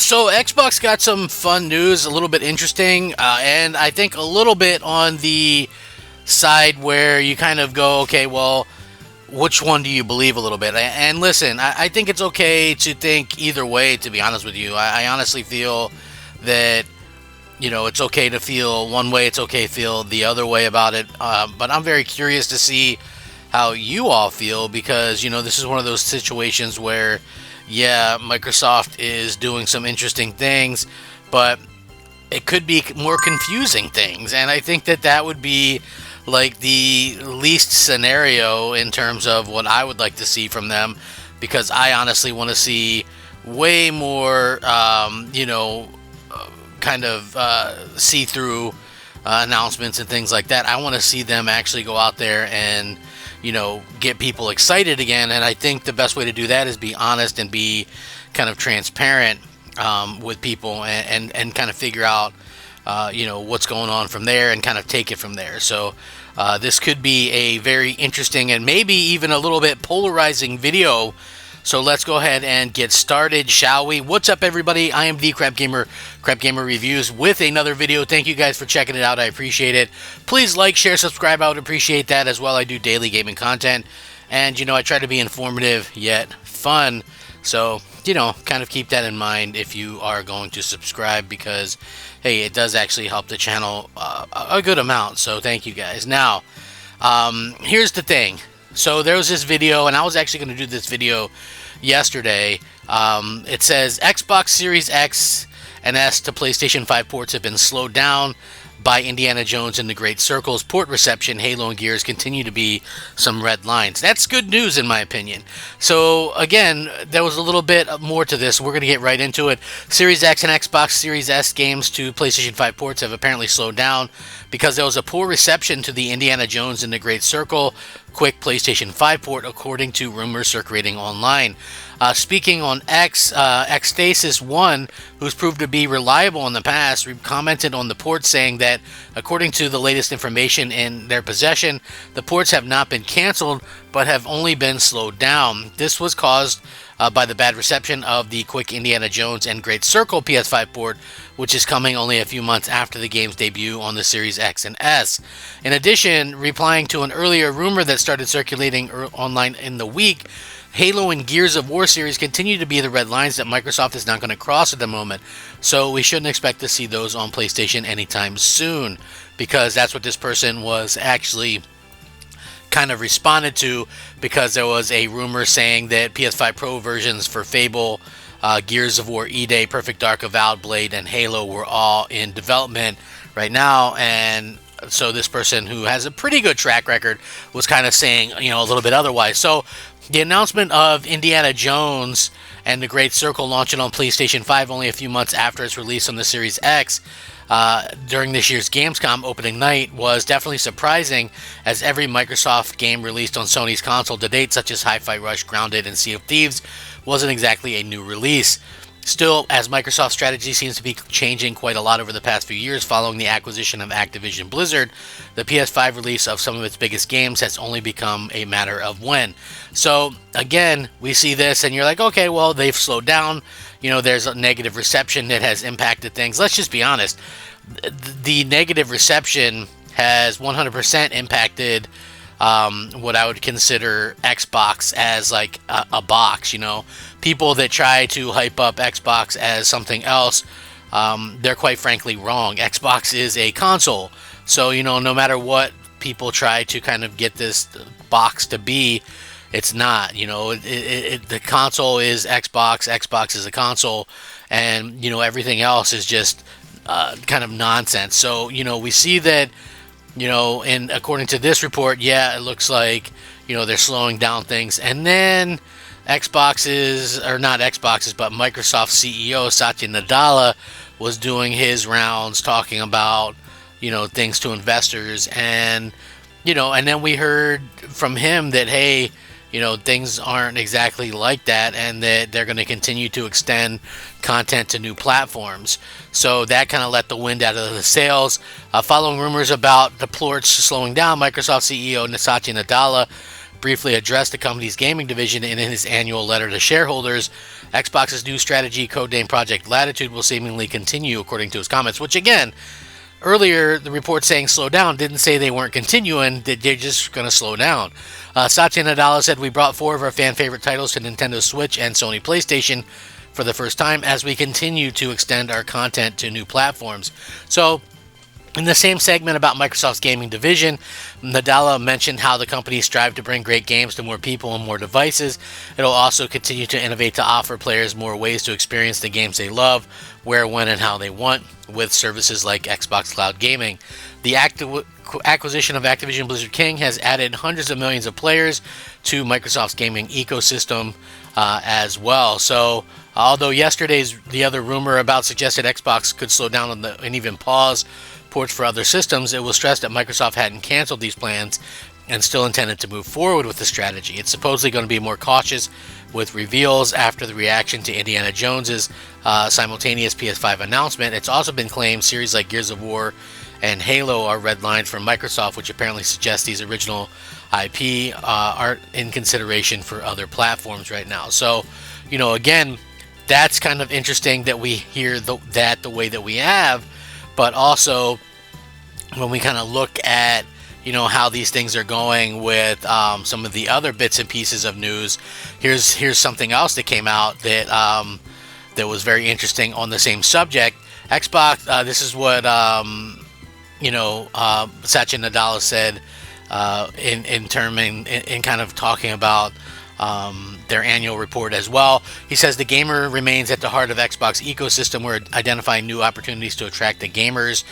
So Xbox got some fun news, a little bit interesting, and I think a little bit on the side where you kind of go, okay, well, which one do you believe a little bit? And listen, I think it's okay to think either way, to be honest with you. I honestly feel that, it's okay to feel one way, it's okay to feel the other way about it. But I'm very curious to see how you all feel because, this is one of those situations where, yeah, Microsoft is doing some interesting things, but it could be more confusing things. And I think that that would be like the least scenario in terms of what I would like to see from them because I honestly want to see way more, kind of see through announcements and things like that. I want to see them actually go out there and get people excited again. And I think the best way to do that is be honest and be kind of transparent with people and kind of figure out, what's going on from there and kind of take it from there. So this could be a very interesting and maybe even a little bit polarizing video. So let's go ahead and get started, shall we? What's up, everybody? I am the Crap Gamer Reviews with another video. Thank you guys for checking it out. I appreciate it. Please like, share, subscribe. I would appreciate that as well. I do daily gaming content, and I try to be informative yet fun. So kind of keep that in mind if you are going to subscribe because, hey, it does actually help the channel a good amount. So thank you guys. Now, here's the thing. So there was this video, and I was actually going to do this video yesterday. It says Xbox Series X and S to PlayStation 5 ports have been slowed down by Indiana Jones and the Great Circle's port reception. Halo and Gears continue to be some red lines. That's good news in my opinion. So again, there was a little bit more to this. We're going to get right into it. Series X and Xbox Series S games to PlayStation 5 ports have apparently slowed down because there was a poor reception to the Indiana Jones and the Great Circle quick PlayStation 5 port, according to rumors circulating online. Speaking on Xstasis1, who's proved to be reliable in the past, commented on the port saying that, according to the latest information in their possession, the ports have not been canceled, but have only been slowed down. This was caused by the bad reception of the quick Indiana Jones and Great Circle PS5 port, which is coming only a few months after the game's debut on the Series X and S. In addition, replying to an earlier rumor that started circulating online in the week, Halo and Gears of War series continue to be the red lines that Microsoft is not going to cross at the moment. So we shouldn't expect to see those on PlayStation anytime soon, because that's what this person was actually kind of responded to, because there was a rumor saying that PS5 Pro versions for Fable, Gears of War E-Day, Perfect Dark, Avowed Blade, and Halo were all in development right now. And so this person, who has a pretty good track record, was kind of saying, a little bit otherwise. So the announcement of Indiana Jones and the Great Circle launching on PlayStation 5 only a few months after its release on the Series X during this year's Gamescom opening night was definitely surprising, as every Microsoft game released on Sony's console to date, such as Hi-Fi Rush, Grounded, and Sea of Thieves, wasn't exactly a new release. Still, as Microsoft's strategy seems to be changing quite a lot over the past few years following the acquisition of Activision Blizzard, the PS5 release of some of its biggest games has only become a matter of when. So, again, we see this and you're like, okay, well, they've slowed down. There's a negative reception that has impacted things. Let's just be honest. The negative reception has 100% impacted what I would consider Xbox as like a box. People that try to hype up Xbox as something else, they're quite frankly wrong. Xbox is a console, so no matter what people try to kind of get this box to be, it's not. The console is Xbox. Xbox is a console, and everything else is just kind of nonsense. So we see that. And according to this report, yeah, it looks like, they're slowing down things. And then Microsoft CEO Satya Nadella was doing his rounds talking about, things to investors. And, and then we heard from him that, hey, things aren't exactly like that, and that they're going to continue to extend content to new platforms. So that kind of let the wind out of the sails. Following rumors about the ports slowing down, Microsoft CEO Satya Nadella briefly addressed the company's gaming division in his annual letter to shareholders. Xbox's new strategy, codenamed Project Latitude, will seemingly continue, according to his comments, which again, earlier, the report saying slow down didn't say they weren't continuing, they're just going to slow down. Satya Nadella said, "We brought 4 of our fan-favorite titles to Nintendo Switch and Sony PlayStation for the first time as we continue to extend our content to new platforms." So, in the same segment about Microsoft's gaming division, Nadella mentioned how the company strive to bring great games to more people and more devices. It'll also continue to innovate to offer players more ways to experience the games they love, where, when, and how they want, with services like Xbox Cloud Gaming. The acquisition of Activision Blizzard King has added hundreds of millions of players to Microsoft's gaming ecosystem as well. So, although the other rumor about suggested Xbox could slow down and even pause ports for other systems, it was stressed that Microsoft hadn't canceled these plans and still intended to move forward with the strategy. It's supposedly going to be more cautious with reveals after the reaction to Indiana Jones's simultaneous PS5 announcement. It's also been claimed series like Gears of War and Halo are redlined from Microsoft, which apparently suggests these original IP aren't in consideration for other platforms right now. So, again, that's kind of interesting that we hear that the way that we have. But also, when we kind of look at, how these things are going with some of the other bits and pieces of news, here's something else that came out that that was very interesting on the same subject. Xbox, this is what, Satya Nadella said in kind of talking about their annual report as well. He says the gamer remains at the heart of Xbox ecosystem. We're identifying new opportunities to attract the gamers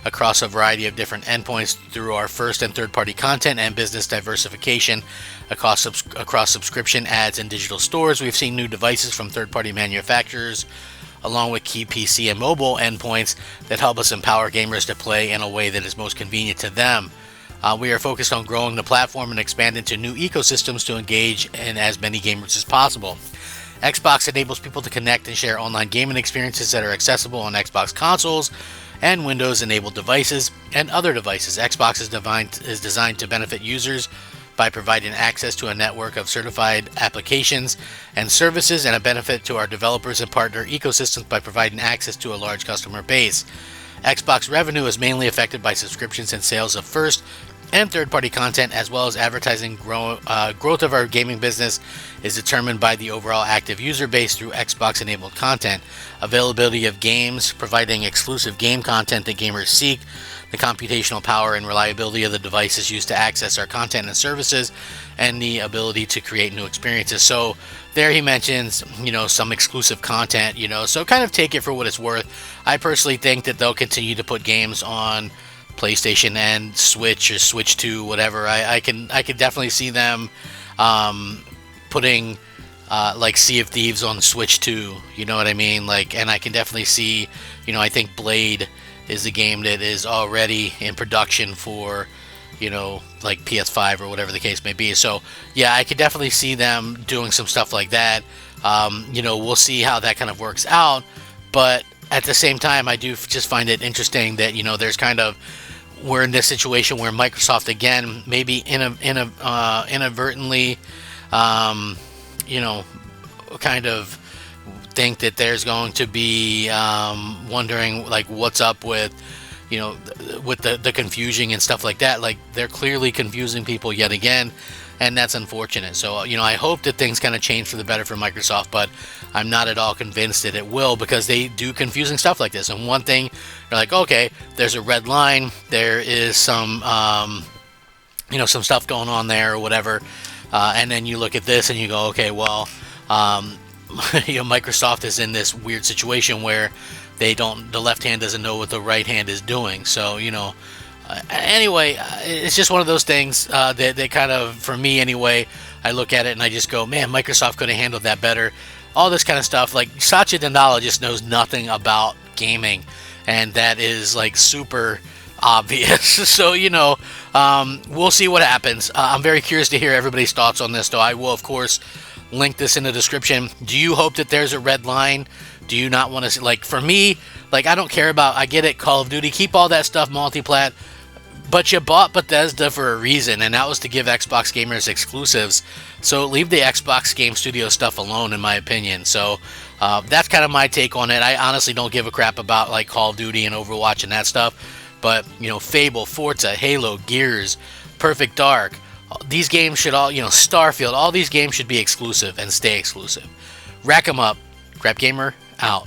across a variety of different endpoints through our first and third-party content and business diversification across subscription, ads, and digital stores. We've seen new devices from third-party manufacturers, along with key PC and mobile endpoints that help us empower gamers to play in a way that is most convenient to them. We are focused on growing the platform and expand into new ecosystems to engage in as many gamers as possible. Xbox enables people to connect and share online gaming experiences that are accessible on Xbox consoles and Windows-enabled devices and other devices. Xbox is designed to benefit users by providing access to a network of certified applications and services, and a benefit to our developers and partner ecosystems by providing access to a large customer base. Xbox revenue is mainly affected by subscriptions and sales of first and third-party content, as well as advertising. Growth of our gaming business is determined by the overall active user base through Xbox-enabled content, availability of games, providing exclusive game content that gamers seek, the computational power and reliability of the devices used to access our content and services, and the ability to create new experiences. So there he mentions, some exclusive content, so kind of take it for what it's worth. I personally think that they'll continue to put games on PlayStation and Switch or Switch 2, whatever. I can definitely see them putting like Sea of Thieves on Switch 2, you know what I mean? And I can definitely see, I think Blade is a game that is already in production for, like PS5 or whatever the case may be. So yeah, I could definitely see them doing some stuff like that. We'll see how that kind of works out, but at the same time, I do just find it interesting that, there's kind of, we're in this situation where Microsoft, again, maybe inadvertently, kind of think that there's going to be wondering, like, what's up with, with the confusion and stuff like that. Like, they're clearly confusing people yet again, and that's unfortunate. So, I hope that things kind of change for the better for Microsoft, but I'm not at all convinced that it will, because they do confusing stuff like this. And one thing, you're like, okay, there's a red line, there is some, some stuff going on there or whatever, and then you look at this and you go, okay, well, Microsoft is in this weird situation where the left hand doesn't know what the right hand is doing. So, anyway, it's just one of those things that kind of, for me anyway, I look at it and I just go, man, Microsoft could have handled that better. All this kind of stuff. Like, Satya Nadella just knows nothing about gaming, and that is, like, super obvious. So, we'll see what happens. I'm very curious to hear everybody's thoughts on this, though. I will, of course, link this in the description. Do you hope that there's a red line? Do you not want to see, like, for me, like, I don't care about, I get it, Call of Duty, keep all that stuff multi-plat, But you bought Bethesda for a reason, and that was to give Xbox gamers exclusives. So leave the Xbox Game Studio stuff alone, in my opinion. So that's kind of my take on it. I honestly don't give a crap about like Call of Duty and Overwatch and that stuff. But Fable, Forza, Halo, Gears, Perfect Dark, these games should all, Starfield, all these games should be exclusive and stay exclusive. Rack 'em up. Crap Gamer out.